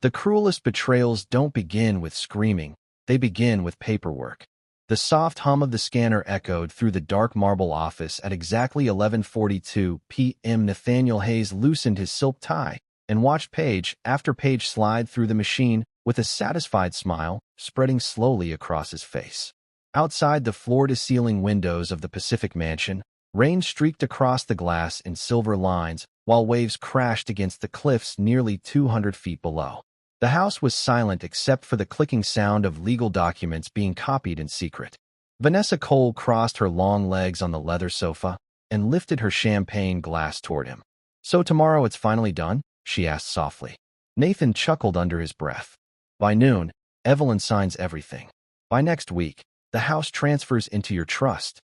The cruelest betrayals don't begin with screaming, they begin with paperwork. The soft hum of the scanner echoed through the dark marble office at exactly 11:42 p.m. Nathaniel Hayes loosened his silk tie and watched page after page slide through the machine with a satisfied smile spreading slowly across his face. Outside the floor-to-ceiling windows of the Pacific Mansion, rain streaked across the glass in silver lines while waves crashed against the cliffs nearly 200 feet below. The house was silent except for the clicking sound of legal documents being copied in secret. Vanessa Cole crossed her long legs on the leather sofa and lifted her champagne glass toward him. "So tomorrow it's finally done?" she asked softly. Nathan chuckled under his breath. "By noon, Evelyn signs everything. By next week, the house transfers into your trust."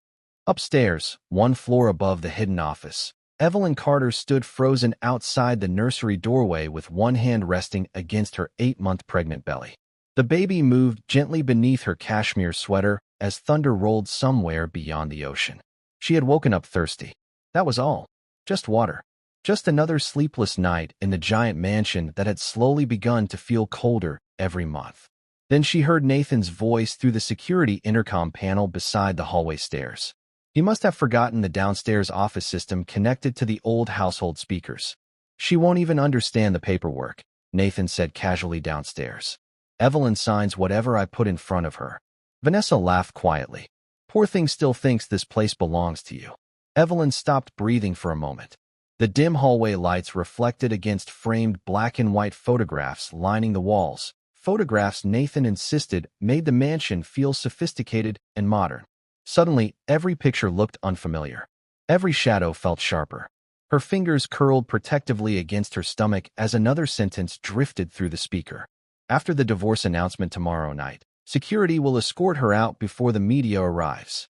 Upstairs, one floor above the hidden office, Evelyn Carter stood frozen outside the nursery doorway with one hand resting against her 8-month pregnant belly. The baby moved gently beneath her cashmere sweater as thunder rolled somewhere beyond the ocean. She had woken up thirsty. That was all. Just water. Just another sleepless night in the giant mansion that had slowly begun to feel colder every month. Then she heard Nathan's voice through the security intercom panel beside the hallway stairs. He must have forgotten the downstairs office system connected to the old household speakers. "She won't even understand the paperwork," Nathan said casually downstairs. "Evelyn signs whatever I put in front of her." Vanessa laughed quietly. "Poor thing still thinks this place belongs to you." Evelyn stopped breathing for a moment. The dim hallway lights reflected against framed black and white photographs lining the walls, photographs Nathan insisted made the mansion feel sophisticated and modern. Suddenly, every picture looked unfamiliar. Every shadow felt sharper. Her fingers curled protectively against her stomach as another sentence drifted through the speaker. "After the divorce announcement tomorrow night, security will escort her out before the media arrives."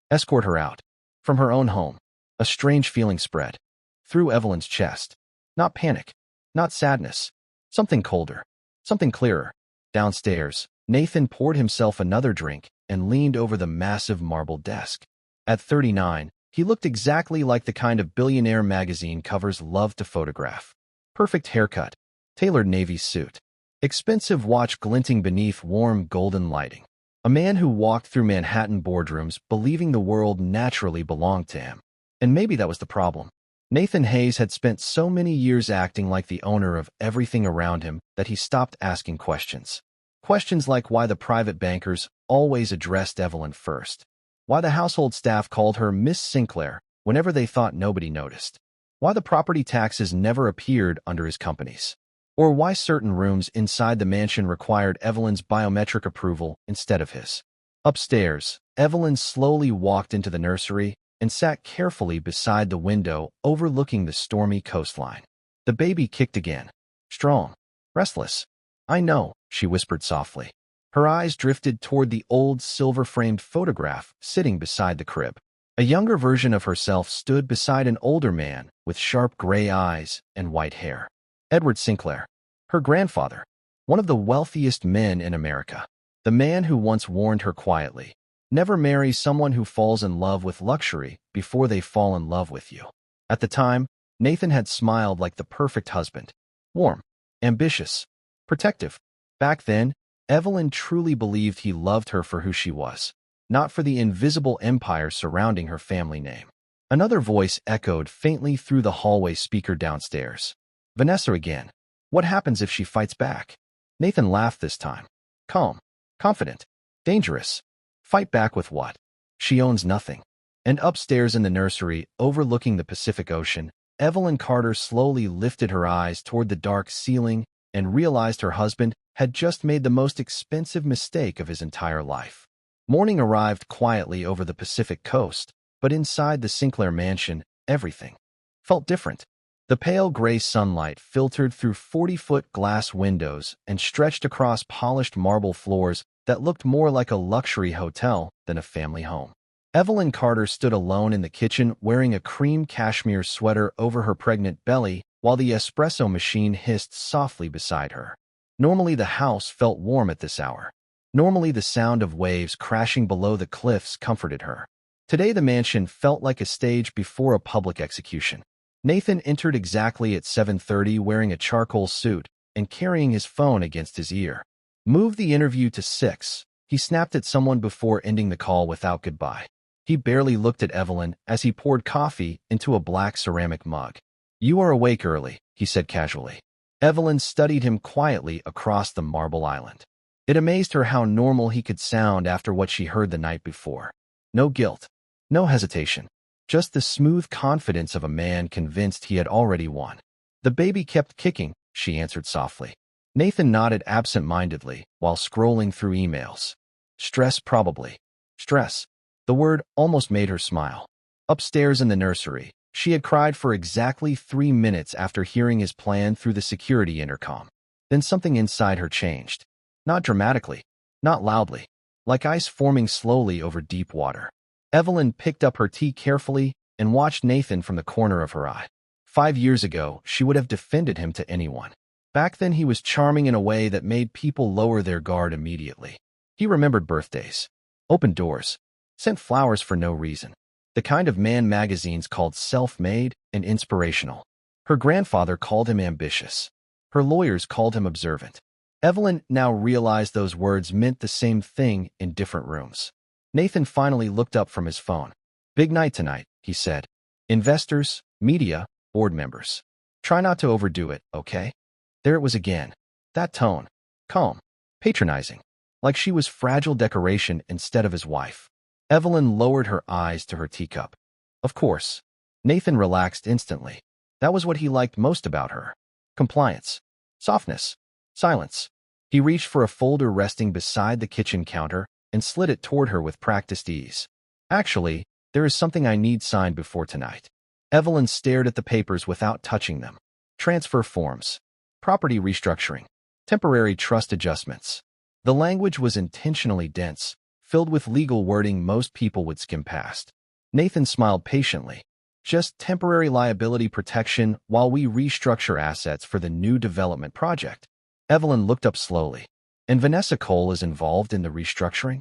Escort her out. From her own home. A strange feeling spread through Evelyn's chest. Not panic. Not sadness. Something colder. Something clearer. Downstairs, Nathan poured himself another drink and leaned over the massive marble desk. At 39, he looked exactly like the kind of Billionaire magazine covers love to photograph. Perfect haircut, tailored navy suit, expensive watch glinting beneath warm golden lighting. A man who walked through Manhattan boardrooms believing the world naturally belonged to him. And maybe that was the problem. Nathan Hayes had spent so many years acting like the owner of everything around him that he stopped asking questions. Questions like why the private bankers always addressed Evelyn first, why the household staff called her Miss Sinclair whenever they thought nobody noticed, why the property taxes never appeared under his companies, or why certain rooms inside the mansion required Evelyn's biometric approval instead of his. Upstairs, Evelyn slowly walked into the nursery and sat carefully beside the window overlooking the stormy coastline. The baby kicked again. Strong. Restless. "I know," she whispered softly. Her eyes drifted toward the old silver-framed photograph sitting beside the crib. A younger version of herself stood beside an older man with sharp gray eyes and white hair. Edward Sinclair. Her grandfather. One of the wealthiest men in America. The man who once warned her quietly, "Never marry someone who falls in love with luxury before they fall in love with you." At the time, Nathan had smiled like the perfect husband. Warm. Ambitious. Protective. Back then, Evelyn truly believed he loved her for who she was, not for the invisible empire surrounding her family name. Another voice echoed faintly through the hallway speaker downstairs. "Vanessa again. What happens if she fights back?" Nathan laughed this time. Calm. Confident. Dangerous. Fight back with what? She owns nothing. And upstairs in the nursery, overlooking the Pacific Ocean, Evelyn Carter slowly lifted her eyes toward the dark ceiling and realized her husband had just made the most expensive mistake of his entire life. Morning arrived quietly over the Pacific coast, but inside the Sinclair mansion, everything felt different. The pale gray sunlight filtered through 40-foot glass windows and stretched across polished marble floors that looked more like a luxury hotel than a family home. Evelyn Carter stood alone in the kitchen wearing a cream cashmere sweater over her pregnant belly while the espresso machine hissed softly beside her. Normally the house felt warm at this hour. Normally the sound of waves crashing below the cliffs comforted her. Today the mansion felt like a stage before a public execution. Nathan entered exactly at 7:30 wearing a charcoal suit and carrying his phone against his ear. Move the interview to 6. He snapped at someone before ending the call without goodbye. He barely looked at Evelyn as he poured coffee into a black ceramic mug. You are awake early, he said casually. Evelyn studied him quietly across the marble island. It amazed her how normal he could sound after what she heard the night before. No guilt, no hesitation, just the smooth confidence of a man convinced he had already won. The baby kept kicking, she answered softly. Nathan nodded absent-mindedly while scrolling through emails. Stress, probably. Stress. The word almost made her smile. Upstairs in the nursery, she had cried for exactly 3 minutes after hearing his plan through the security intercom. Then something inside her changed. Not dramatically, not loudly, like ice forming slowly over deep water. Evelyn picked up her tea carefully and watched Nathan from the corner of her eye. 5 years ago, she would have defended him to anyone. Back then, he was charming in a way that made people lower their guard immediately. He remembered birthdays, opened doors, sent flowers for no reason. The kind of man magazines called self-made and inspirational. Her grandfather called him ambitious. Her lawyers called him observant. Evelyn now realized those words meant the same thing in different rooms. Nathan finally looked up from his phone. Big night tonight, he said. Investors, media, board members. Try not to overdo it, okay? There it was again. That tone. Calm. Patronizing. Like she was fragile decoration instead of his wife. Evelyn lowered her eyes to her teacup. Of course. Nathan relaxed instantly. That was what he liked most about her. Compliance. Softness. Silence. He reached for a folder resting beside the kitchen counter and slid it toward her with practiced ease. Actually, there is something I need signed before tonight. Evelyn stared at the papers without touching them. Transfer forms. Property restructuring. Temporary trust adjustments. The language was intentionally dense, filled with legal wording most people would skim past. Nathan smiled patiently. Just temporary liability protection while we restructure assets for the new development project. Evelyn looked up slowly. And Vanessa Cole is involved in the restructuring?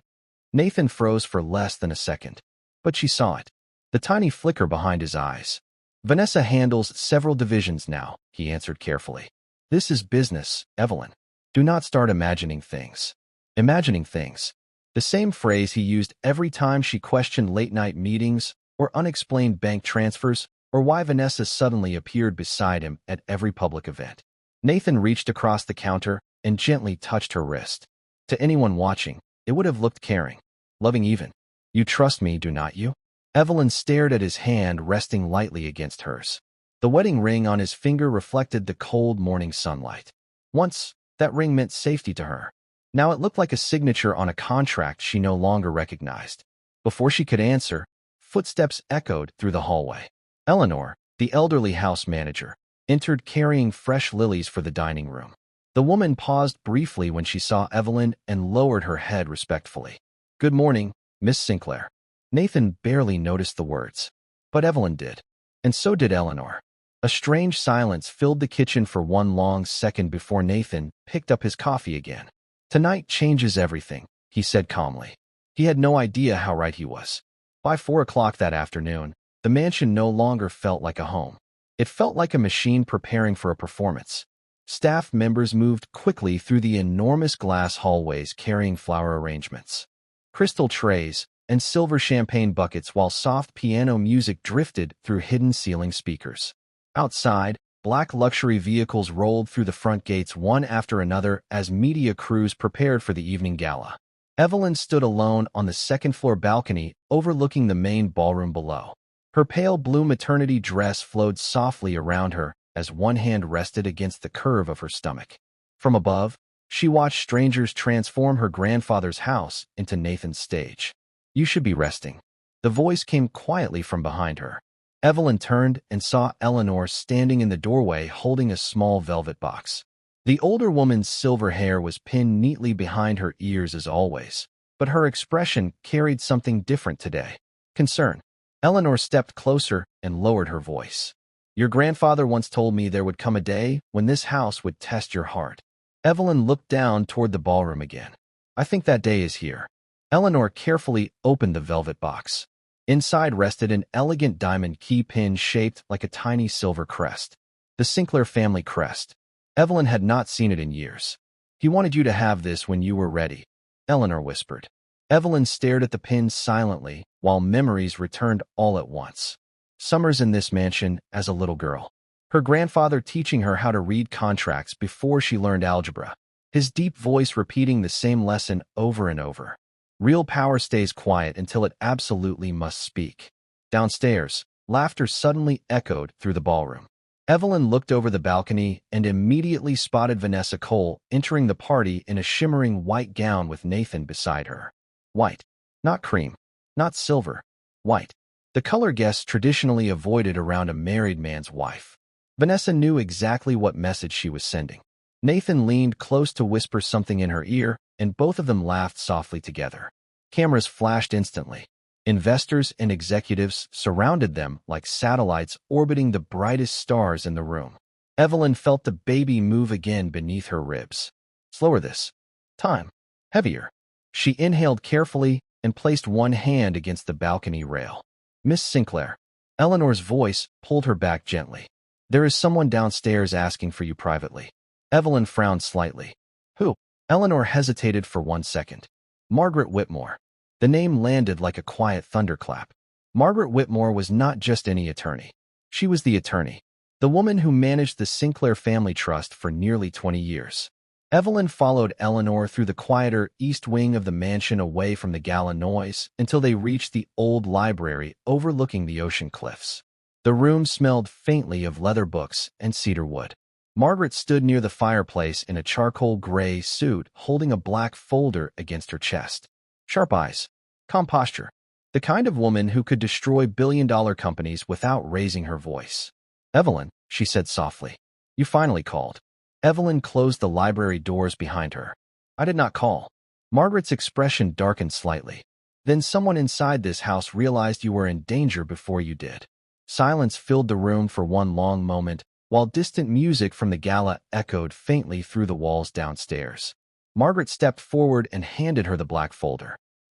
Nathan froze for less than a second. But she saw it. The tiny flicker behind his eyes. Vanessa handles several divisions now, he answered carefully. This is business, Evelyn. Do not start imagining things. Imagining things. The same phrase he used every time she questioned late-night meetings or unexplained bank transfers or why Vanessa suddenly appeared beside him at every public event. Nathan reached across the counter and gently touched her wrist. To anyone watching, it would have looked caring, loving even. You trust me, do not you? Evelyn stared at his hand resting lightly against hers. The wedding ring on his finger reflected the cold morning sunlight. Once, that ring meant safety to her. Now it looked like a signature on a contract she no longer recognized. Before she could answer, footsteps echoed through the hallway. Eleanor, the elderly house manager, entered carrying fresh lilies for the dining room. The woman paused briefly when she saw Evelyn and lowered her head respectfully. Good morning, Miss Sinclair. Nathan barely noticed the words, but Evelyn did, and so did Eleanor. A strange silence filled the kitchen for one long second before Nathan picked up his coffee again. Tonight changes everything, he said calmly. He had no idea how right he was. By 4 o'clock that afternoon, the mansion no longer felt like a home. It felt like a machine preparing for a performance. Staff members moved quickly through the enormous glass hallways carrying flower arrangements, crystal trays, and silver champagne buckets while soft piano music drifted through hidden ceiling speakers. Outside, black luxury vehicles rolled through the front gates one after another as media crews prepared for the evening gala. Evelyn stood alone on the second-floor balcony overlooking the main ballroom below. Her pale blue maternity dress flowed softly around her as one hand rested against the curve of her stomach. From above, she watched strangers transform her grandfather's house into Nathan's stage. You should be resting. The voice came quietly from behind her. Evelyn turned and saw Eleanor standing in the doorway holding a small velvet box. The older woman's silver hair was pinned neatly behind her ears as always, but her expression carried something different today. Concern. Eleanor stepped closer and lowered her voice. Your grandfather once told me there would come a day when this house would test your heart. Evelyn looked down toward the ballroom again. I think that day is here. Eleanor carefully opened the velvet box. Inside rested an elegant diamond key pin shaped like a tiny silver crest. The Sinclair family crest. Evelyn had not seen it in years. He wanted you to have this when you were ready, Eleanor whispered. Evelyn stared at the pins silently, while memories returned all at once. Summers in this mansion as a little girl. Her grandfather teaching her how to read contracts before she learned algebra. His deep voice repeating the same lesson over and over. Real power stays quiet until it absolutely must speak. Downstairs, laughter suddenly echoed through the ballroom. Evelyn looked over the balcony and immediately spotted Vanessa Cole entering the party in a shimmering white gown with Nathan beside her. White. Not cream. Not silver. White. The color guests traditionally avoided around a married man's wife. Vanessa knew exactly what message she was sending. Nathan leaned close to whisper something in her ear, and both of them laughed softly together. Cameras flashed instantly. Investors and executives surrounded them like satellites orbiting the brightest stars in the room. Evelyn felt the baby move again beneath her ribs. Slower this time. Heavier. She inhaled carefully and placed one hand against the balcony rail. Miss Sinclair. Eleanor's voice pulled her back gently. There is someone downstairs asking for you privately. Evelyn frowned slightly. Who? Eleanor hesitated for 1 second. Margaret Whitmore. The name landed like a quiet thunderclap. Margaret Whitmore was not just any attorney. She was the attorney. The woman who managed the Sinclair Family Trust for nearly 20 years. Evelyn followed Eleanor through the quieter east wing of the mansion away from the gala noise until they reached the old library overlooking the ocean cliffs. The room smelled faintly of leather books and cedar wood. Margaret stood near the fireplace in a charcoal gray suit, holding a black folder against her chest. Sharp eyes. Calm posture. The kind of woman who could destroy billion-dollar companies without raising her voice. Evelyn, she said softly. You finally called. Evelyn closed the library doors behind her. I did not call. Margaret's expression darkened slightly. Then someone inside this house realized you were in danger before you did. Silence filled the room for one long moment, while distant music from the gala echoed faintly through the walls downstairs. Margaret stepped forward and handed her the black folder.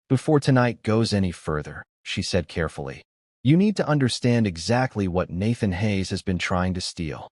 Before tonight goes any further, she said carefully, you need to understand exactly what Nathan Hayes has been trying to steal.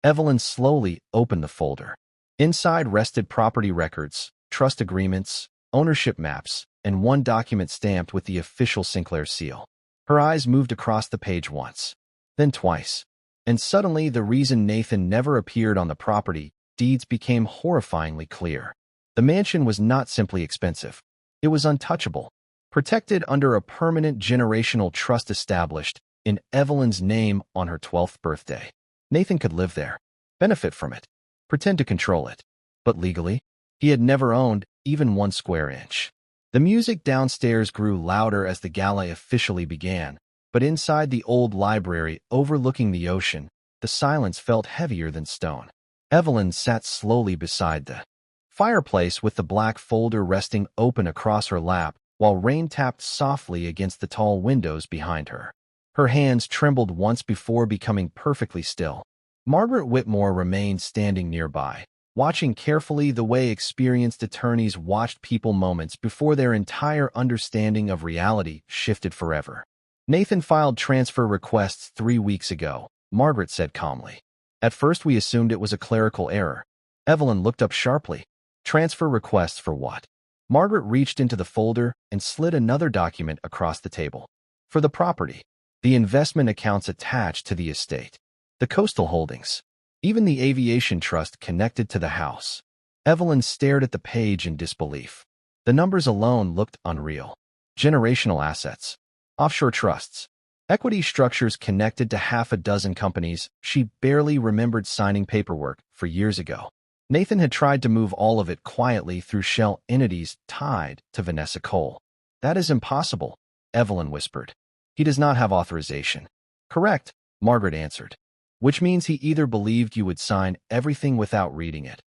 Evelyn slowly opened the folder. Inside rested property records, trust agreements, ownership maps, and one document stamped with the official Sinclair seal. Her eyes moved across the page once, then twice, and suddenly the reason Nathan never appeared on the property deeds became horrifyingly clear. The mansion was not simply expensive. It was untouchable, protected under a permanent generational trust established in Evelyn's name on her 12th birthday. Nathan could live there, benefit from it, pretend to control it. But legally, he had never owned even 1 square inch. The music downstairs grew louder as the gala officially began, but inside the old library overlooking the ocean, the silence felt heavier than stone. Evelyn sat slowly beside the fireplace with the black folder resting open across her lap, while rain tapped softly against the tall windows behind her. Her hands trembled once before becoming perfectly still. Margaret Whitmore remained standing nearby, watching carefully the way experienced attorneys watched people moments before their entire understanding of reality shifted forever. Nathan filed transfer requests 3 weeks ago, Margaret said calmly. At first we assumed it was a clerical error. Evelyn looked up sharply. Transfer requests for what? Margaret reached into the folder and slid another document across the table. For the property. The investment accounts attached to the estate. The coastal holdings. Even the aviation trust connected to the house. Evelyn stared at the page in disbelief. The numbers alone looked unreal. Generational assets. Offshore trusts. Equity structures connected to half a dozen companies she barely remembered signing paperwork for years ago. Nathan had tried to move all of it quietly through shell entities tied to Vanessa Cole. That is impossible, Evelyn whispered. He does not have authorization. Correct, Margaret answered. Which means he either believed you would sign everything without reading it,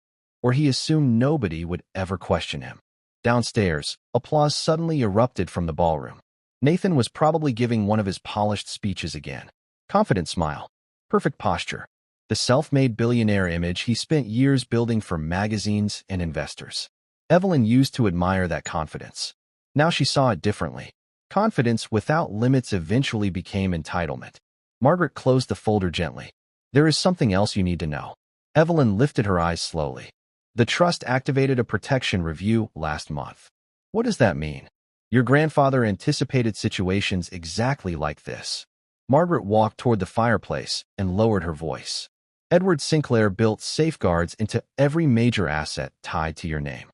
or he assumed nobody would ever question him. Downstairs, applause suddenly erupted from the ballroom. Nathan was probably giving one of his polished speeches again. Confident smile. Perfect posture. The self-made billionaire image he spent years building for magazines and investors. Evelyn used to admire that confidence. Now she saw it differently. Confidence without limits eventually became entitlement. Margaret closed the folder gently. There is something else you need to know. Evelyn lifted her eyes slowly. The trust activated a protection review last month. What does that mean? Your grandfather anticipated situations exactly like this. Margaret walked toward the fireplace and lowered her voice. Edward Sinclair built safeguards into every major asset tied to your name.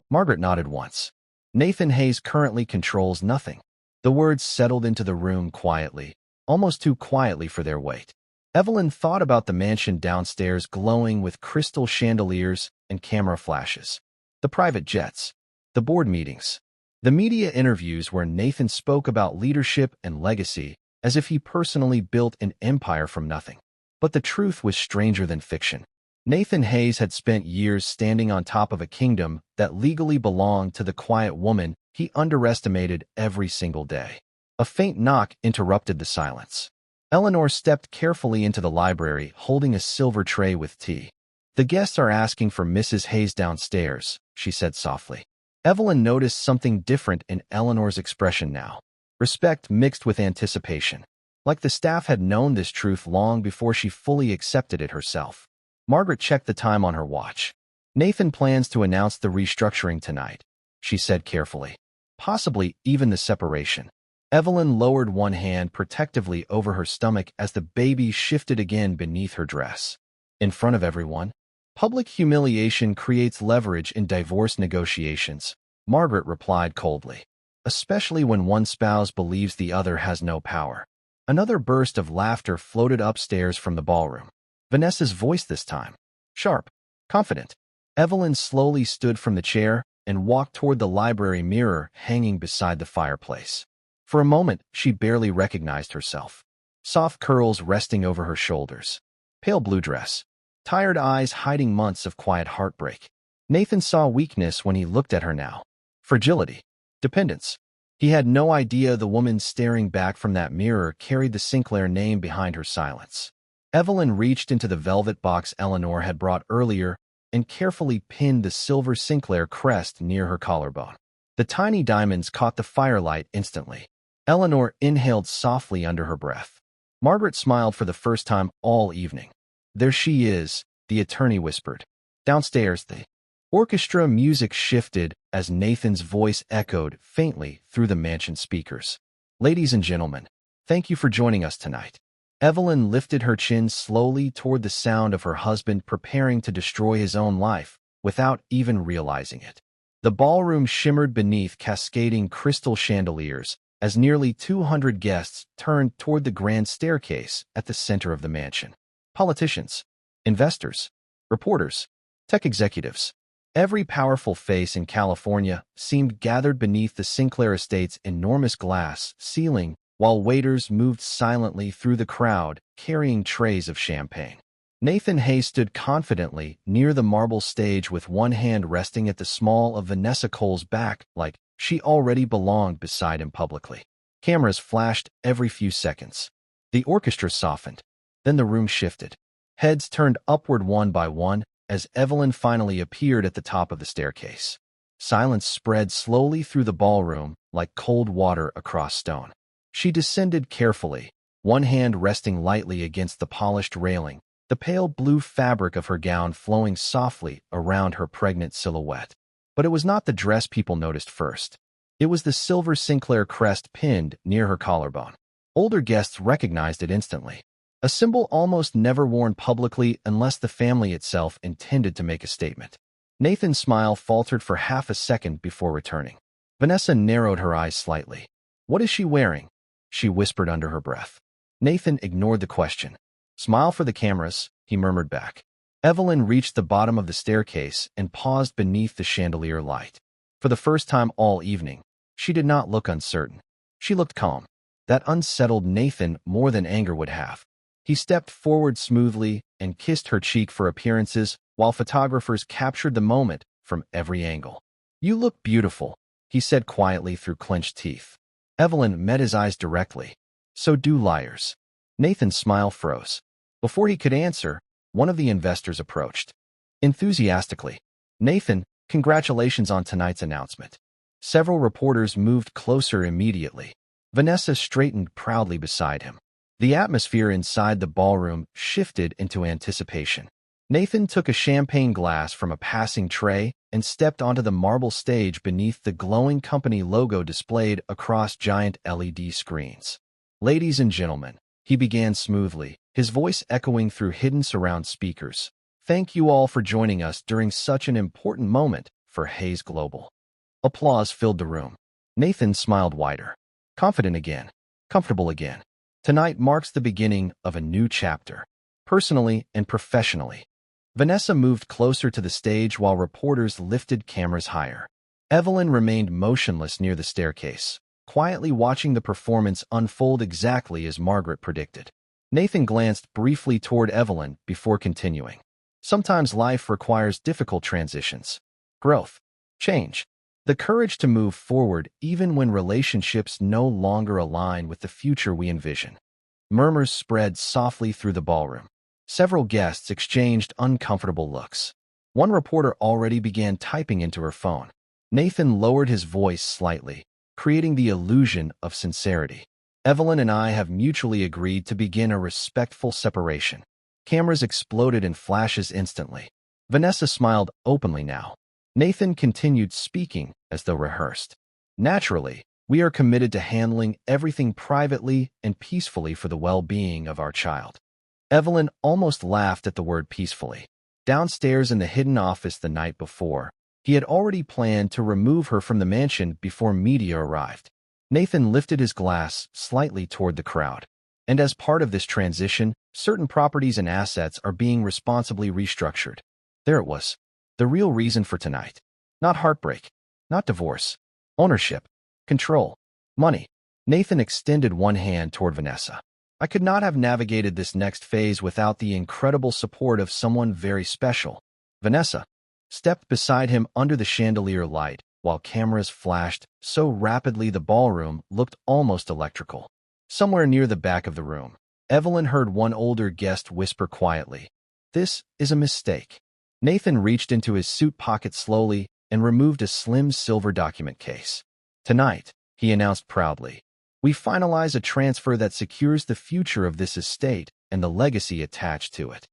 Margaret nodded once. Nathan Hayes currently controls nothing. The words settled into the room quietly, almost too quietly for their weight. Evelyn thought about the mansion downstairs glowing with crystal chandeliers and camera flashes. The private jets. The board meetings. The media interviews where Nathan spoke about leadership and legacy as if he personally built an empire from nothing. But the truth was stranger than fiction. Nathan Hayes had spent years standing on top of a kingdom that legally belonged to the quiet woman he underestimated every single day. A faint knock interrupted the silence. Eleanor stepped carefully into the library, holding a silver tray with tea. The guests are asking for Mrs. Hayes downstairs, she said softly. Evelyn noticed something different in Eleanor's expression now. Respect mixed with anticipation. Like the staff had known this truth long before she fully accepted it herself. Margaret checked the time on her watch. Nathan plans to announce the restructuring tonight, she said carefully. Possibly even the separation. Evelyn lowered one hand protectively over her stomach as the baby shifted again beneath her dress. In front of everyone, public humiliation creates leverage in divorce negotiations, Margaret replied coldly. Especially when one spouse believes the other has no power. Another burst of laughter floated upstairs from the ballroom. Vanessa's voice this time. Sharp. Confident. Evelyn slowly stood from the chair and walked toward the library mirror hanging beside the fireplace. For a moment, she barely recognized herself. Soft curls resting over her shoulders. Pale blue dress. Tired eyes hiding months of quiet heartbreak. Nathan saw weakness when he looked at her now. Fragility. Dependence. He had no idea the woman staring back from that mirror carried the Sinclair name behind her silence. Evelyn reached into the velvet box Eleanor had brought earlier and carefully pinned the silver Sinclair crest near her collarbone. The tiny diamonds caught the firelight instantly. Eleanor inhaled softly under her breath. Margaret smiled for the first time all evening. There she is, the attorney whispered. Downstairs, the orchestra music shifted as Nathan's voice echoed faintly through the mansion speakers. Ladies and gentlemen, thank you for joining us tonight. Evelyn lifted her chin slowly toward the sound of her husband preparing to destroy his own life without even realizing it. The ballroom shimmered beneath cascading crystal chandeliers as nearly 200 guests turned toward the grand staircase at the center of the mansion. Politicians, investors, reporters, tech executives. Every powerful face in California seemed gathered beneath the Sinclair estate's enormous glass ceiling while waiters moved silently through the crowd carrying trays of champagne. Nathan Hayes stood confidently near the marble stage with one hand resting at the small of Vanessa Cole's back like she already belonged beside him publicly. Cameras flashed every few seconds. The orchestra softened. Then the room shifted. Heads turned upward one by one as Evelyn finally appeared at the top of the staircase. Silence spread slowly through the ballroom like cold water across stone. She descended carefully, one hand resting lightly against the polished railing, the pale blue fabric of her gown flowing softly around her pregnant silhouette. But it was not the dress people noticed first. It was the silver Sinclair crest pinned near her collarbone. Older guests recognized it instantly. A symbol almost never worn publicly unless the family itself intended to make a statement. Nathan's smile faltered for half a second before returning. Vanessa narrowed her eyes slightly. What is she wearing? She whispered under her breath. Nathan ignored the question. Smile for the cameras, he murmured back. Evelyn reached the bottom of the staircase and paused beneath the chandelier light. For the first time all evening, she did not look uncertain. She looked calm. That unsettled Nathan more than anger would have. He stepped forward smoothly and kissed her cheek for appearances while photographers captured the moment from every angle. You look beautiful, he said quietly through clenched teeth. Evelyn met his eyes directly. So do liars. Nathan's smile froze. Before he could answer, one of the investors approached. Enthusiastically, Nathan, congratulations on tonight's announcement. Several reporters moved closer immediately. Vanessa straightened proudly beside him. The atmosphere inside the ballroom shifted into anticipation. Nathan took a champagne glass from a passing tray and stepped onto the marble stage beneath the glowing company logo displayed across giant LED screens. "Ladies and gentlemen," he began smoothly, his voice echoing through hidden surround speakers. "Thank you all for joining us during such an important moment for Hayes Global." Applause filled the room. Nathan smiled wider. Confident again. Comfortable again. Tonight marks the beginning of a new chapter, personally and professionally. Vanessa moved closer to the stage while reporters lifted cameras higher. Evelyn remained motionless near the staircase, quietly watching the performance unfold exactly as Margaret predicted. Nathan glanced briefly toward Evelyn before continuing. Sometimes life requires difficult transitions, growth, change, the courage to move forward even when relationships no longer align with the future we envision. Murmurs spread softly through the ballroom. Several guests exchanged uncomfortable looks. One reporter already began typing into her phone. Nathan lowered his voice slightly, creating the illusion of sincerity. "Evelyn and I have mutually agreed to begin a respectful separation." Cameras exploded in flashes instantly. Vanessa smiled openly now. Nathan continued speaking as though rehearsed. "Naturally, we are committed to handling everything privately and peacefully for the well-being of our child." Evelyn almost laughed at the word peacefully. Downstairs in the hidden office the night before, he had already planned to remove her from the mansion before media arrived. Nathan lifted his glass slightly toward the crowd. "And as part of this transition, certain properties and assets are being responsibly restructured." There it was. The real reason for tonight. Not heartbreak. Not divorce. Ownership. Control. Money. Nathan extended one hand toward Vanessa. "I could not have navigated this next phase without the incredible support of someone very special." Vanessa stepped beside him under the chandelier light, while cameras flashed so rapidly the ballroom looked almost electrical. Somewhere near the back of the room, Evelyn heard one older guest whisper quietly, "This is a mistake." Nathan reached into his suit pocket slowly and removed a slim silver document case. "Tonight," he announced proudly, "we finalize a transfer that secures the future of this estate and the legacy attached to it."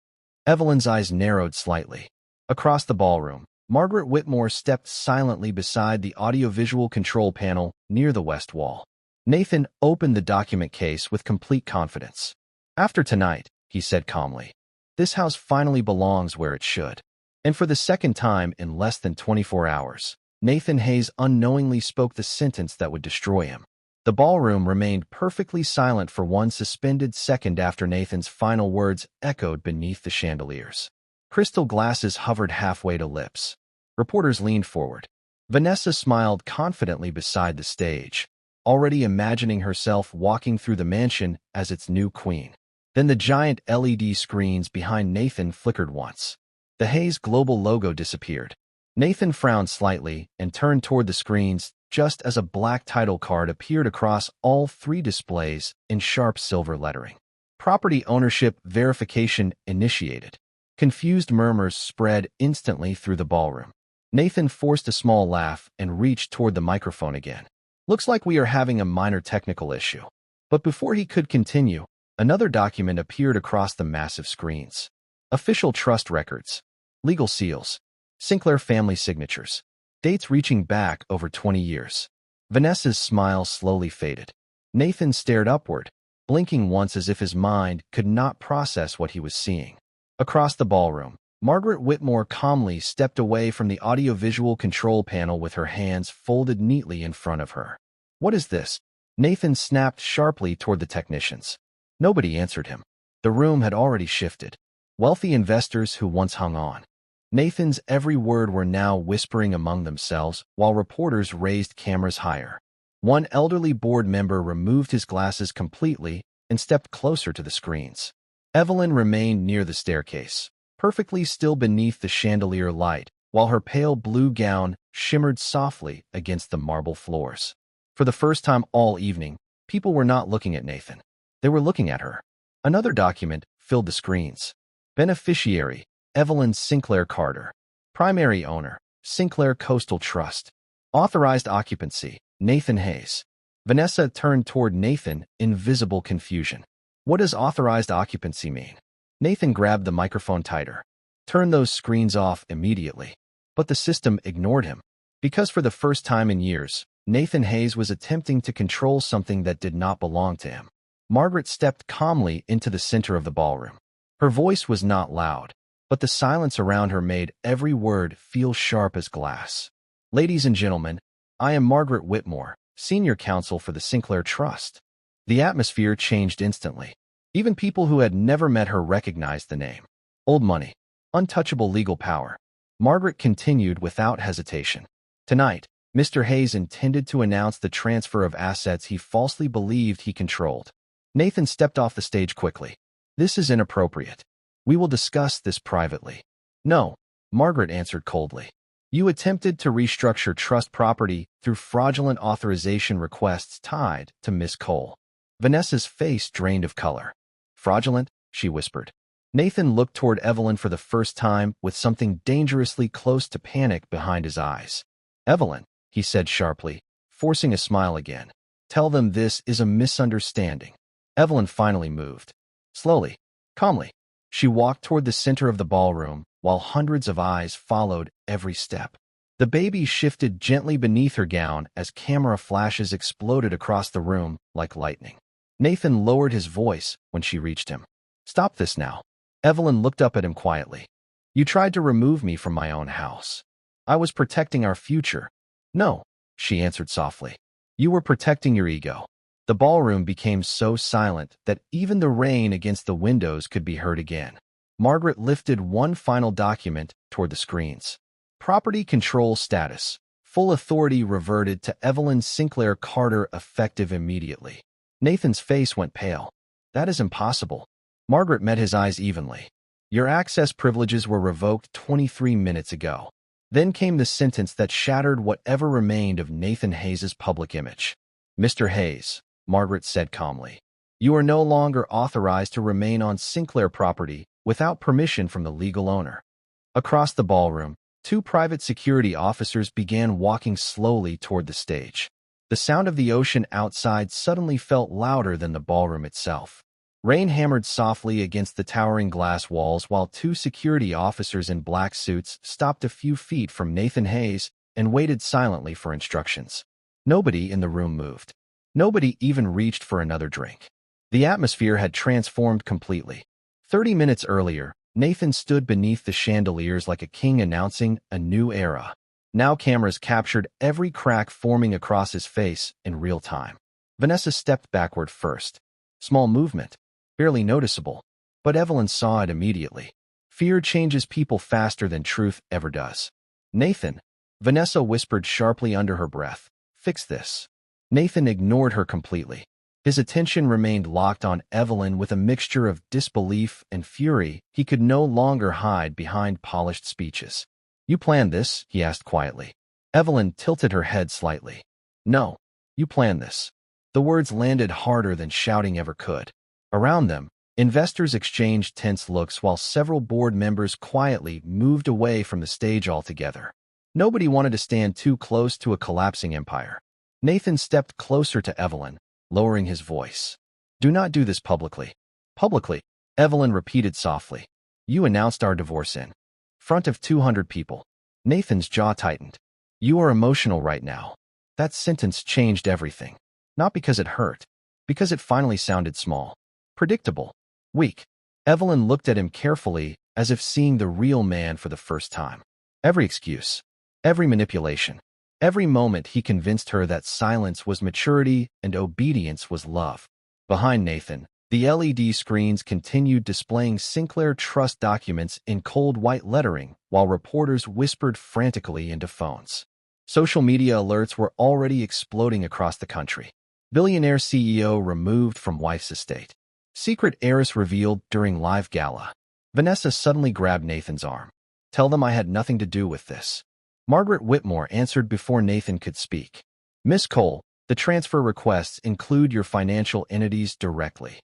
Evelyn's eyes narrowed slightly. Across the ballroom, Margaret Whitmore stepped silently beside the audiovisual control panel near the west wall. Nathan opened the document case with complete confidence. "After tonight," he said calmly, "this house finally belongs where it should." And for the second time in less than 24 hours, Nathan Hayes unknowingly spoke the sentence that would destroy him. The ballroom remained perfectly silent for one suspended second after Nathan's final words echoed beneath the chandeliers. Crystal glasses hovered halfway to lips. Reporters leaned forward. Vanessa smiled confidently beside the stage, already imagining herself walking through the mansion as its new queen. Then the giant LED screens behind Nathan flickered once. The Hayes Global logo disappeared. Nathan frowned slightly and turned toward the screens just as a black title card appeared across all three displays in sharp silver lettering. "Property ownership verification initiated." Confused murmurs spread instantly through the ballroom. Nathan forced a small laugh and reached toward the microphone again. "Looks like we are having a minor technical issue." But before he could continue, another document appeared across the massive screens. Official trust records. Legal seals. Sinclair family signatures. Dates reaching back over 20 years. Vanessa's smile slowly faded. Nathan stared upward, blinking once as if his mind could not process what he was seeing. Across the ballroom, Margaret Whitmore calmly stepped away from the audiovisual control panel with her hands folded neatly in front of her. "What is this?" Nathan snapped sharply toward the technicians. Nobody answered him. The room had already shifted. Wealthy investors who once hung on. Nathan's every word were now whispering among themselves while reporters raised cameras higher. One elderly board member removed his glasses completely and stepped closer to the screens. Evelyn remained near the staircase, perfectly still beneath the chandelier light, while her pale blue gown shimmered softly against the marble floors. For the first time all evening, people were not looking at Nathan. They were looking at her. Another document filled the screens. Beneficiary, Evelyn Sinclair Carter. Primary owner, Sinclair Coastal Trust. Authorized occupancy, Nathan Hayes. Vanessa turned toward Nathan in visible confusion. "What does authorized occupancy mean?" Nathan grabbed the microphone tighter. Turn those screens off immediately. But the system ignored him. Because for the first time in years, Nathan Hayes was attempting to control something that did not belong to him. Margaret stepped calmly into the center of the ballroom. Her voice was not loud, but the silence around her made every word feel sharp as glass. Ladies and gentlemen, I am Margaret Whitmore, senior counsel for the Sinclair Trust. The atmosphere changed instantly. Even people who had never met her recognized the name. Old money. Untouchable legal power. Margaret continued without hesitation. Tonight, Mr. Hayes intended to announce the transfer of assets he falsely believed he controlled. Nathan stepped off the stage quickly. This is inappropriate. We will discuss this privately. No, Margaret answered coldly. You attempted to restructure trust property through fraudulent authorization requests tied to Miss Cole. Vanessa's face drained of color. Fraudulent? She whispered. Nathan looked toward Evelyn for the first time with something dangerously close to panic behind his eyes. Evelyn, he said sharply, forcing a smile again. Tell them this is a misunderstanding. Evelyn finally moved. Slowly, calmly, she walked toward the center of the ballroom while hundreds of eyes followed every step. The baby shifted gently beneath her gown as camera flashes exploded across the room like lightning. Nathan lowered his voice when she reached him. Stop this now. Evelyn looked up at him quietly. You tried to remove me from my own house. I was protecting our future. No, she answered softly. You were protecting your ego. The ballroom became so silent that even the rain against the windows could be heard again. Margaret lifted one final document toward the screens. Property control status. Full authority reverted to Evelyn Sinclair Carter effective immediately. Nathan's face went pale. That is impossible. Margaret met his eyes evenly. Your access privileges were revoked 23 minutes ago. Then came the sentence that shattered whatever remained of Nathan Hayes' public image. Mr. Hayes, Margaret said calmly, you are no longer authorized to remain on Sinclair property without permission from the legal owner. Across the ballroom, two private security officers began walking slowly toward the stage. The sound of the ocean outside suddenly felt louder than the ballroom itself. Rain hammered softly against the towering glass walls while two security officers in black suits stopped a few feet from Nathan Hayes and waited silently for instructions. Nobody in the room moved. Nobody even reached for another drink. The atmosphere had transformed completely. 30 minutes earlier, Nathan stood beneath the chandeliers like a king announcing a new era. Now cameras captured every crack forming across his face in real time. Vanessa stepped backward first. Small movement. Barely noticeable, but Evelyn saw it immediately. Fear changes people faster than truth ever does. Nathan, Vanessa whispered sharply under her breath, fix this. Nathan ignored her completely. His attention remained locked on Evelyn with a mixture of disbelief and fury he could no longer hide behind polished speeches. You planned this? He asked quietly. Evelyn tilted her head slightly. No, you planned this. The words landed harder than shouting ever could. Around them, investors exchanged tense looks while several board members quietly moved away from the stage altogether. Nobody wanted to stand too close to a collapsing empire. Nathan stepped closer to Evelyn, lowering his voice. Do not do this publicly. Publicly, Evelyn repeated softly. You announced our divorce in front of 200 people. Nathan's jaw tightened. You are emotional right now. That sentence changed everything. Not because it hurt, because it finally sounded small. Predictable. Weak. Evelyn looked at him carefully, as if seeing the real man for the first time. Every excuse, every manipulation, every moment he convinced her that silence was maturity and obedience was love. Behind Nathan, the LED screens continued displaying Sinclair Trust documents in cold white lettering while reporters whispered frantically into phones. Social media alerts were already exploding across the country. Billionaire CEO removed from wife's estate. Secret heiress revealed during live gala. Vanessa suddenly grabbed Nathan's arm. Tell them I had nothing to do with this. Margaret Whitmore answered before Nathan could speak. Miss Cole, the transfer requests include your financial entities directly.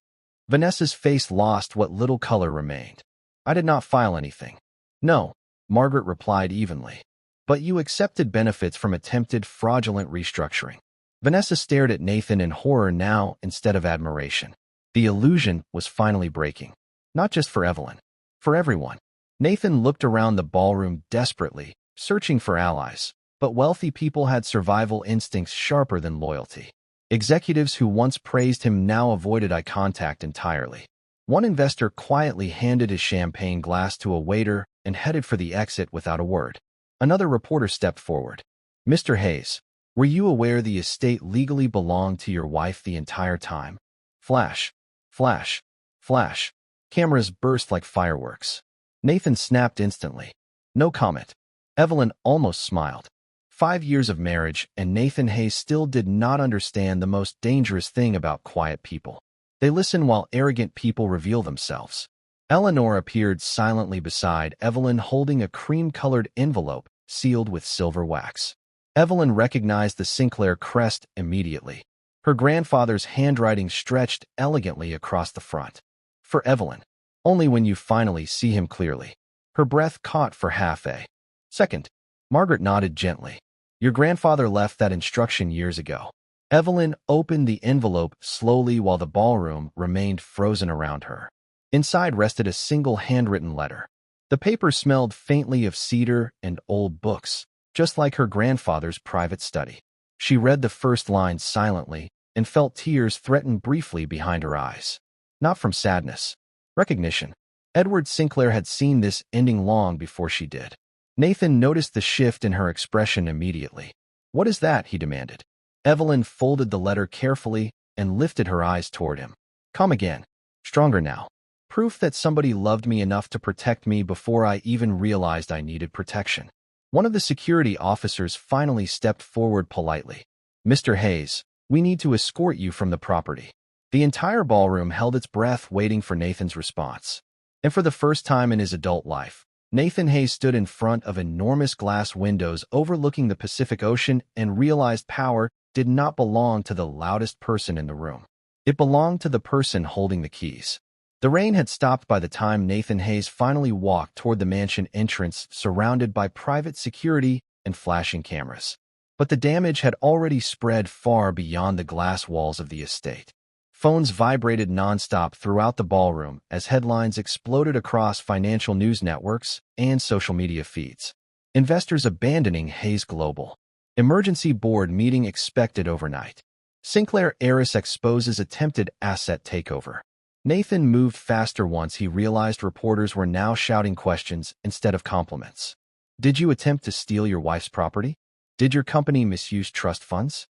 Vanessa's face lost what little color remained. I did not file anything. No, Margaret replied evenly. But you accepted benefits from attempted fraudulent restructuring. Vanessa stared at Nathan in horror now instead of admiration. The illusion was finally breaking. Not just for Evelyn. For everyone. Nathan looked around the ballroom desperately, searching for allies, but wealthy people had survival instincts sharper than loyalty. Executives who once praised him now avoided eye contact entirely. One investor quietly handed his champagne glass to a waiter and headed for the exit without a word. Another reporter stepped forward. "Mr. Hayes, were you aware the estate legally belonged to your wife the entire time?" Flash, flash, flash. Cameras burst like fireworks. Nathan snapped instantly. No comment. Evelyn almost smiled. 5 years of marriage, and Nathan Hayes still did not understand the most dangerous thing about quiet people. They listen while arrogant people reveal themselves. Eleanor appeared silently beside Evelyn, holding a cream-colored envelope sealed with silver wax. Evelyn recognized the Sinclair crest immediately. Her grandfather's handwriting stretched elegantly across the front. For Evelyn, only when you finally see him clearly. Her breath caught for half a second. Margaret nodded gently. Your grandfather left that instruction years ago. Evelyn opened the envelope slowly while the ballroom remained frozen around her. Inside rested a single handwritten letter. The paper smelled faintly of cedar and old books, just like her grandfather's private study. She read the first line silently and felt tears threaten briefly behind her eyes. Not from sadness. Recognition. Edward Sinclair had seen this ending long before she did. Nathan noticed the shift in her expression immediately. What is that? He demanded. Evelyn folded the letter carefully and lifted her eyes toward him. Come again. Stronger now. Proof that somebody loved me enough to protect me before I even realized I needed protection. One of the security officers finally stepped forward politely. Mr. Hayes, we need to escort you from the property. The entire ballroom held its breath waiting for Nathan's response. And for the first time in his adult life, Nathan Hayes stood in front of enormous glass windows overlooking the Pacific Ocean and realized power did not belong to the loudest person in the room. It belonged to the person holding the keys. The rain had stopped by the time Nathan Hayes finally walked toward the mansion entrance, surrounded by private security and flashing cameras. But the damage had already spread far beyond the glass walls of the estate. Phones vibrated nonstop throughout the ballroom as headlines exploded across financial news networks and social media feeds. Investors abandoning Hayes Global. Emergency board meeting expected overnight. Sinclair heiress exposes attempted asset takeover. Nathan moved faster once he realized reporters were now shouting questions instead of compliments. Did you attempt to steal your wife's property? Did your company misuse trust funds?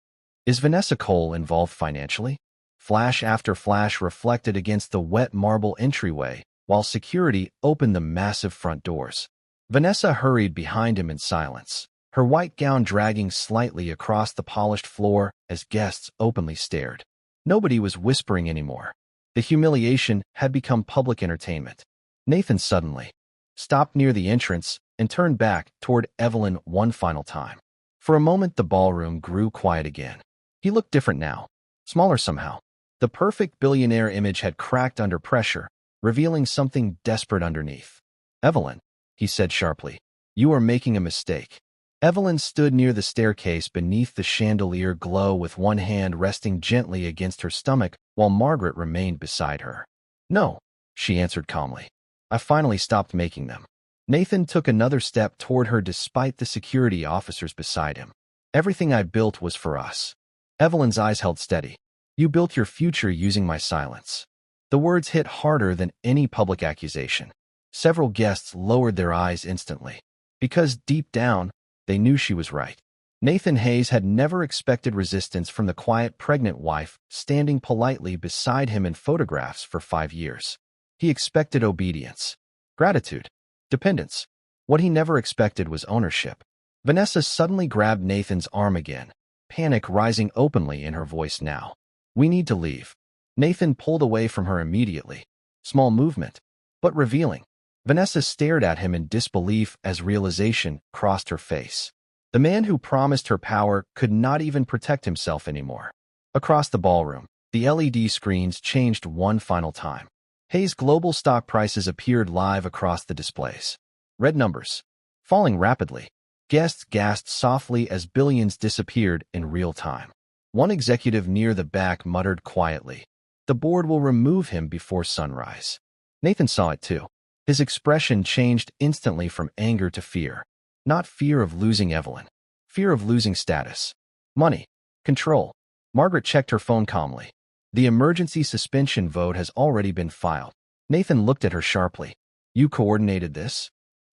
Is Vanessa Cole involved financially? Flash after flash reflected against the wet marble entryway, while security opened the massive front doors. Vanessa hurried behind him in silence, her white gown dragging slightly across the polished floor as guests openly stared. Nobody was whispering anymore. The humiliation had become public entertainment. Nathan suddenly stopped near the entrance and turned back toward Evelyn one final time. For a moment, the ballroom grew quiet again. He looked different now, smaller somehow. The perfect billionaire image had cracked under pressure, revealing something desperate underneath. Evelyn, he said sharply, you are making a mistake. Evelyn stood near the staircase beneath the chandelier glow with one hand resting gently against her stomach while Margaret remained beside her. No, she answered calmly. I finally stopped making them. Nathan took another step toward her despite the security officers beside him. Everything I built was for us. Evelyn's eyes held steady. You built your future using my silence. The words hit harder than any public accusation. Several guests lowered their eyes instantly, because deep down, they knew she was right. Nathan Hayes had never expected resistance from the quiet pregnant wife standing politely beside him in photographs for 5 years. He expected obedience, gratitude, dependence. What he never expected was ownership. Vanessa suddenly grabbed Nathan's arm again, panic rising openly in her voice now. We need to leave. Nathan pulled away from her immediately. Small movement, but revealing. Vanessa stared at him in disbelief as realization crossed her face. The man who promised her power could not even protect himself anymore. Across the ballroom, the LED screens changed one final time. Hayes Global stock prices appeared live across the displays. Red numbers, falling rapidly. Guests gasped softly as billions disappeared in real time. One executive near the back muttered quietly, the board will remove him before sunrise. Nathan saw it too. His expression changed instantly from anger to fear. Not fear of losing Evelyn. Fear of losing status. Money. Control. Margaret checked her phone calmly. The emergency suspension vote has already been filed. Nathan looked at her sharply. You coordinated this?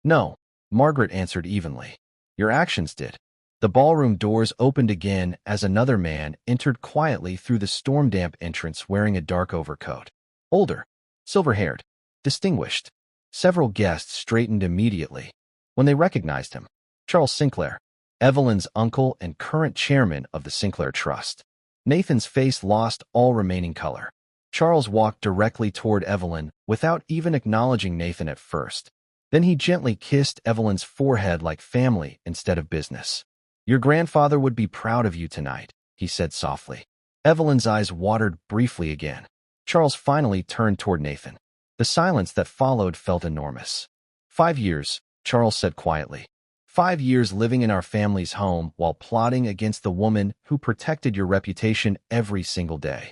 No, Margaret answered evenly. Your actions did. The ballroom doors opened again as another man entered quietly through the storm-damp entrance wearing a dark overcoat. Older, silver-haired, distinguished. Several guests straightened immediately when they recognized him. Charles Sinclair, Evelyn's uncle and current chairman of the Sinclair Trust. Nathan's face lost all remaining color. Charles walked directly toward Evelyn without even acknowledging Nathan at first. Then he gently kissed Evelyn's forehead like family instead of business. Your grandfather would be proud of you tonight, he said softly. Evelyn's eyes watered briefly again. Charles finally turned toward Nathan. The silence that followed felt enormous. 5 years, Charles said quietly. 5 years living in our family's home while plotting against the woman who protected your reputation every single day.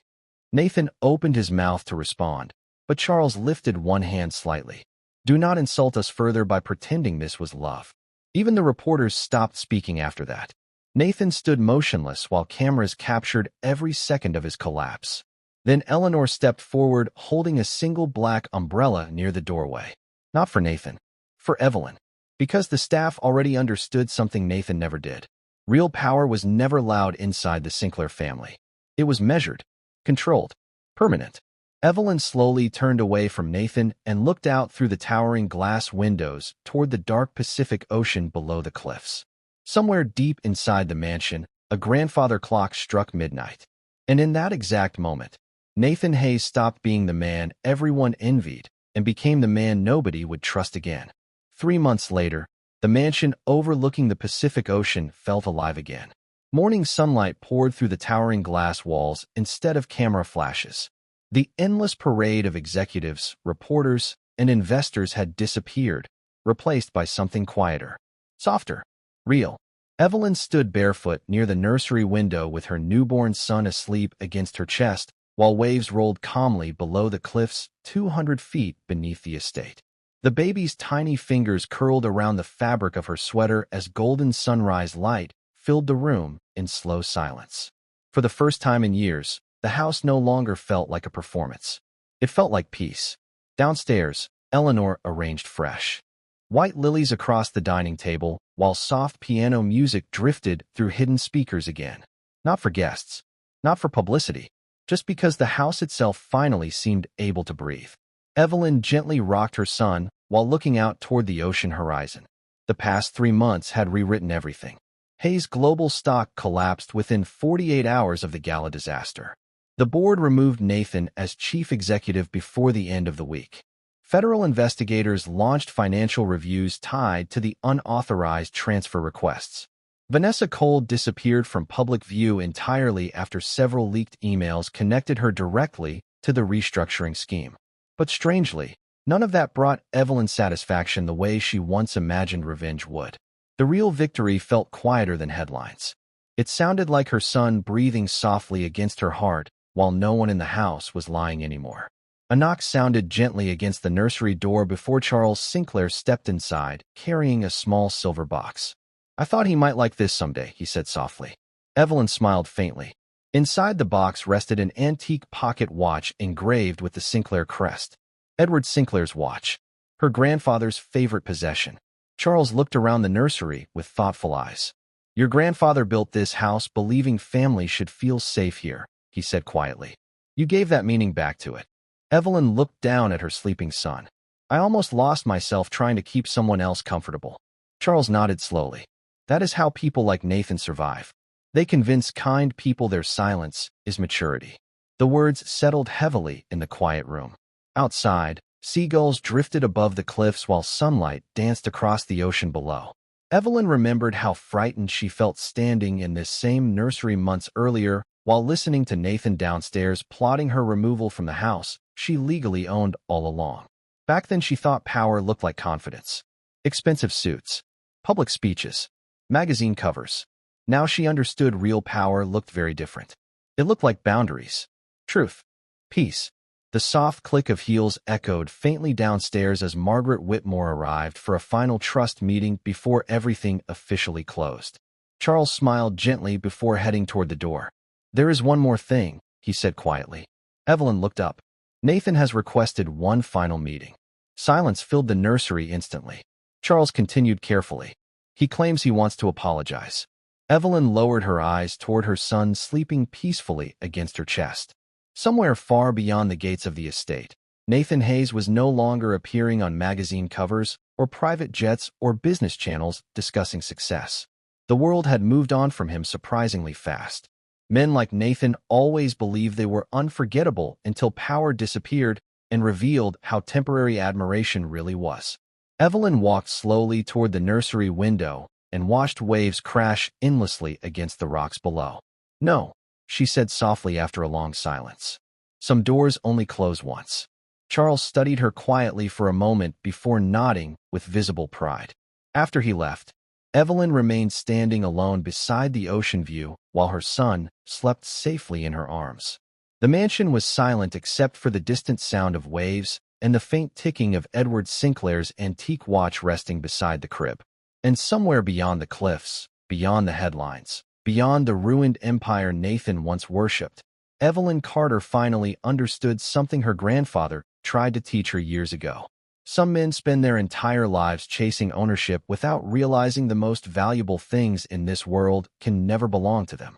Nathan opened his mouth to respond, but Charles lifted one hand slightly. Do not insult us further by pretending this was love. Even the reporters stopped speaking after that. Nathan stood motionless while cameras captured every second of his collapse. Then Eleanor stepped forward holding a single black umbrella near the doorway. Not for Nathan. For Evelyn. Because the staff already understood something Nathan never did. Real power was never loud inside the Sinclair family. It was measured, controlled, permanent. Evelyn slowly turned away from Nathan and looked out through the towering glass windows toward the dark Pacific Ocean below the cliffs. Somewhere deep inside the mansion, a grandfather clock struck midnight. And in that exact moment, Nathan Hayes stopped being the man everyone envied and became the man nobody would trust again. 3 months later, the mansion overlooking the Pacific Ocean felt alive again. Morning sunlight poured through the towering glass walls instead of camera flashes. The endless parade of executives, reporters, and investors had disappeared, replaced by something quieter, softer, real. Evelyn stood barefoot near the nursery window with her newborn son asleep against her chest, while waves rolled calmly below the cliffs 200 feet beneath the estate. The baby's tiny fingers curled around the fabric of her sweater as golden sunrise light filled the room in slow silence. For the first time in years, the house no longer felt like a performance. It felt like peace. Downstairs, Eleanor arranged fresh white lilies across the dining table, while soft piano music drifted through hidden speakers again. Not for guests, not for publicity, just because the house itself finally seemed able to breathe. Evelyn gently rocked her son while looking out toward the ocean horizon. The past 3 months had rewritten everything. Hayes' global stock collapsed within 48 hours of the gala disaster. The board removed Nathan as chief executive before the end of the week. Federal investigators launched financial reviews tied to the unauthorized transfer requests. Vanessa Cole disappeared from public view entirely after several leaked emails connected her directly to the restructuring scheme. But strangely, none of that brought Evelyn satisfaction the way she once imagined revenge would. The real victory felt quieter than headlines. It sounded like her son breathing softly against her heart while no one in the house was lying anymore. A knock sounded gently against the nursery door before Charles Sinclair stepped inside, carrying a small silver box. I thought he might like this someday, he said softly. Evelyn smiled faintly. Inside the box rested an antique pocket watch engraved with the Sinclair crest. Edward Sinclair's watch, her grandfather's favorite possession. Charles looked around the nursery with thoughtful eyes. Your grandfather built this house believing families should feel safe here, he said quietly. You gave that meaning back to it. Evelyn looked down at her sleeping son. I almost lost myself trying to keep someone else comfortable. Charles nodded slowly. That is how people like Nathan survive. They convince kind people their silence is maturity. The words settled heavily in the quiet room. Outside, seagulls drifted above the cliffs while sunlight danced across the ocean below. Evelyn remembered how frightened she felt standing in this same nursery months earlier while listening to Nathan downstairs plotting her removal from the house she legally owned all along. Back then she thought power looked like confidence. Expensive suits, public speeches, magazine covers. Now she understood real power looked very different. It looked like boundaries, truth, peace, The soft click of heels echoed faintly downstairs as Margaret Whitmore arrived for a final trust meeting before everything officially closed. Charles smiled gently before heading toward the door. "There is one more thing," he said quietly. Evelyn looked up. "Nathan has requested one final meeting." Silence filled the nursery instantly. Charles continued carefully. "He claims he wants to apologize." Evelyn lowered her eyes toward her son sleeping peacefully against her chest. Somewhere far beyond the gates of the estate, Nathan Hayes was no longer appearing on magazine covers or private jets or business channels discussing success. The world had moved on from him surprisingly fast. Men like Nathan always believed they were unforgettable until power disappeared and revealed how temporary admiration really was. Evelyn walked slowly toward the nursery window and watched waves crash endlessly against the rocks below. "No," she said softly after a long silence. "Some doors only close once." Charles studied her quietly for a moment before nodding with visible pride. After he left, Evelyn remained standing alone beside the ocean view while her son slept safely in her arms. The mansion was silent except for the distant sound of waves and the faint ticking of Edward Sinclair's antique watch resting beside the crib. And somewhere beyond the cliffs, beyond the headlines, beyond the ruined empire Nathan once worshipped, Evelyn Carter finally understood something her grandfather tried to teach her years ago. Some men spend their entire lives chasing ownership without realizing the most valuable things in this world can never belong to them.